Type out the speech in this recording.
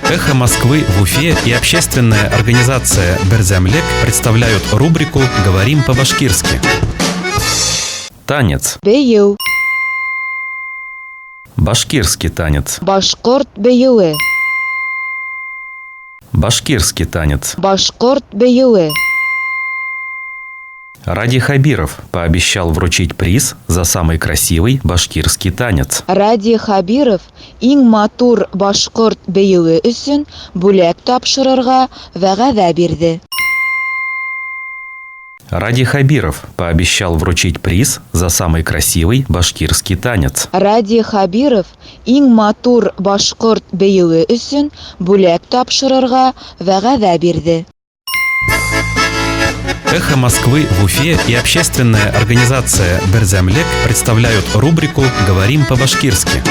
«Эхо Москвы» в Уфе и общественная организация «Берзямлек» представляют рубрику «Говорим по-башкирски». Танец. Бейеу. Башкирский танец. Башкорт бейеуэ. Башкирский танец. Башкорт бейеуэ. Ради Хабиров пообещал вручить приз за самый красивый башкирский танец. Ради Хабиров иң матур башкорт бейеуэ өсөн бүләк тапшырырга вәгъдә бирде. Ради Хабиров пообещал вручить приз за самый красивый башкирский танец. Ради Хабиров иң матур башкорт бейеуэ өсөн бүләк тапшырырга вәгъдә бирде. «Эхо Москвы» в Уфе и общественная организация «Берзямлек» представляют рубрику «Говорим по-башкирски».